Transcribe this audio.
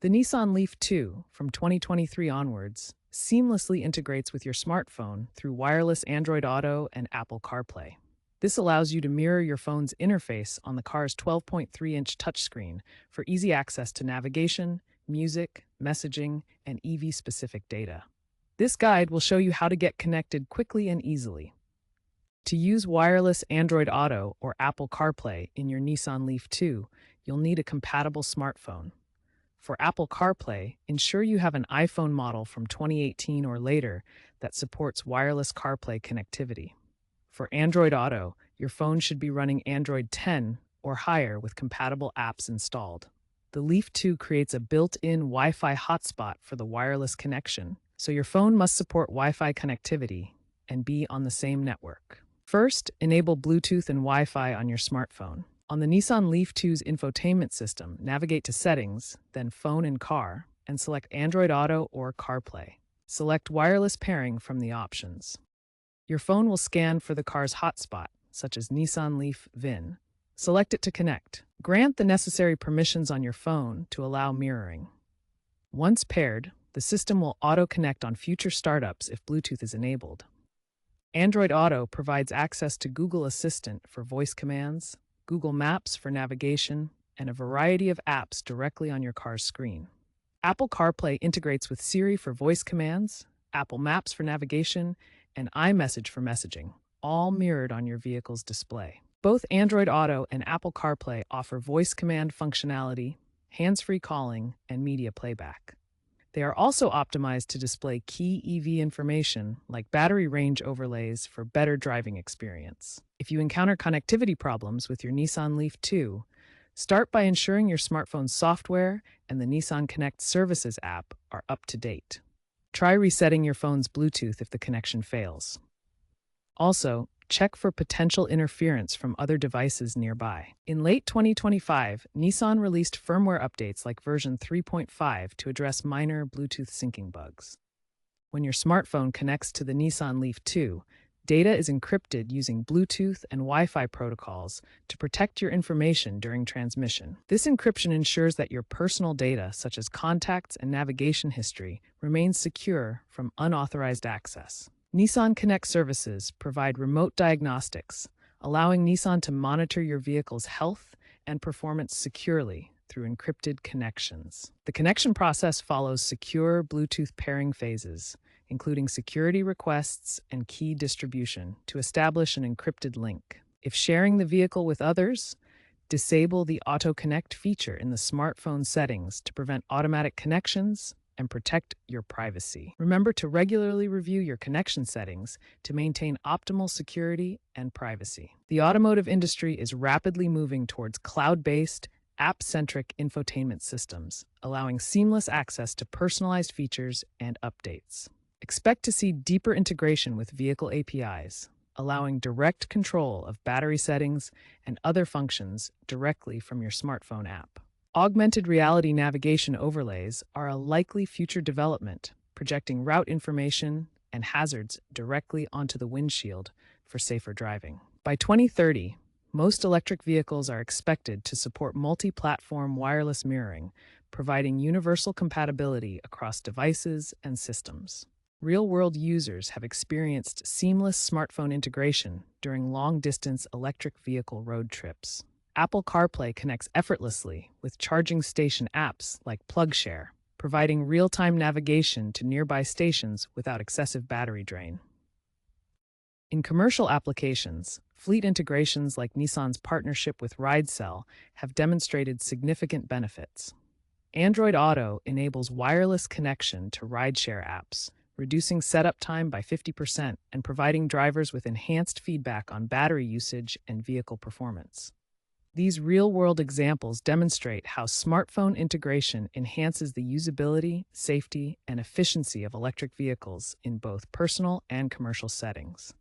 The Nissan Leaf II, from 2023 onwards, seamlessly integrates with your smartphone through wireless Android Auto and Apple CarPlay. This allows you to mirror your phone's interface on the car's 12.3-inch touchscreen for easy access to navigation, music, messaging, and EV-specific data. This guide will show you how to get connected quickly and easily. To use wireless Android Auto or Apple CarPlay in your Nissan Leaf II, you'll need a compatible smartphone. For Apple CarPlay, ensure you have an iPhone model from 2018 or later that supports wireless CarPlay connectivity. For Android Auto, your phone should be running Android 10 or higher with compatible apps installed. The Leaf 2 creates a built-in Wi-Fi hotspot for the wireless connection, so your phone must support Wi-Fi connectivity and be on the same network. First, enable Bluetooth and Wi-Fi on your smartphone. On the Nissan Leaf 2's infotainment system, navigate to Settings, then Phone and Car, and select Android Auto or CarPlay. Select wireless pairing from the options. Your phone will scan for the car's hotspot, such as Nissan Leaf VIN. Select it to connect. Grant the necessary permissions on your phone to allow mirroring. Once paired, the system will auto-connect on future startups if Bluetooth is enabled. Android Auto provides access to Google Assistant for voice commands, Google Maps for navigation, and a variety of apps directly on your car's screen. Apple CarPlay integrates with Siri for voice commands, Apple Maps for navigation, and iMessage for messaging, all mirrored on your vehicle's display. Both Android Auto and Apple CarPlay offer voice command functionality, hands-free calling, and media playback. They are also optimized to display key EV information like battery range overlays for better driving experience. If you encounter connectivity problems with your Nissan Leaf 2, start by ensuring your smartphone's software and the Nissan Connect Services app are up to date. Try resetting your phone's Bluetooth if the connection fails. Also, check for potential interference from other devices nearby. In late 2025, Nissan released firmware updates like version 3.5 to address minor Bluetooth syncing bugs. When your smartphone connects to the Nissan Leaf 2, data is encrypted using Bluetooth and Wi-Fi protocols to protect your information during transmission. This encryption ensures that your personal data, such as contacts and navigation history, remains secure from unauthorized access. Nissan Connect services provide remote diagnostics, allowing Nissan to monitor your vehicle's health and performance securely through encrypted connections. The connection process follows secure Bluetooth pairing phases, including security requests and key distribution, to establish an encrypted link. If sharing the vehicle with others, disable the Auto Connect feature in the smartphone settings to prevent automatic connections and protect your privacy. Remember to regularly review your connection settings to maintain optimal security and privacy. The automotive industry is rapidly moving towards cloud-based, app-centric infotainment systems, allowing seamless access to personalized features and updates. Expect to see deeper integration with vehicle APIs, allowing direct control of battery settings and other functions directly from your smartphone app. Augmented reality navigation overlays are a likely future development, projecting route information and hazards directly onto the windshield for safer driving. By 2030, most electric vehicles are expected to support multi-platform wireless mirroring, providing universal compatibility across devices and systems. Real-world users have experienced seamless smartphone integration during long-distance electric vehicle road trips. Apple CarPlay connects effortlessly with charging station apps like PlugShare, providing real-time navigation to nearby stations without excessive battery drain. In commercial applications, fleet integrations like Nissan's partnership with RideCell have demonstrated significant benefits. Android Auto enables wireless connection to rideshare apps, reducing setup time by 50% and providing drivers with enhanced feedback on battery usage and vehicle performance. These real-world examples demonstrate how smartphone integration enhances the usability, safety, and efficiency of electric vehicles in both personal and commercial settings.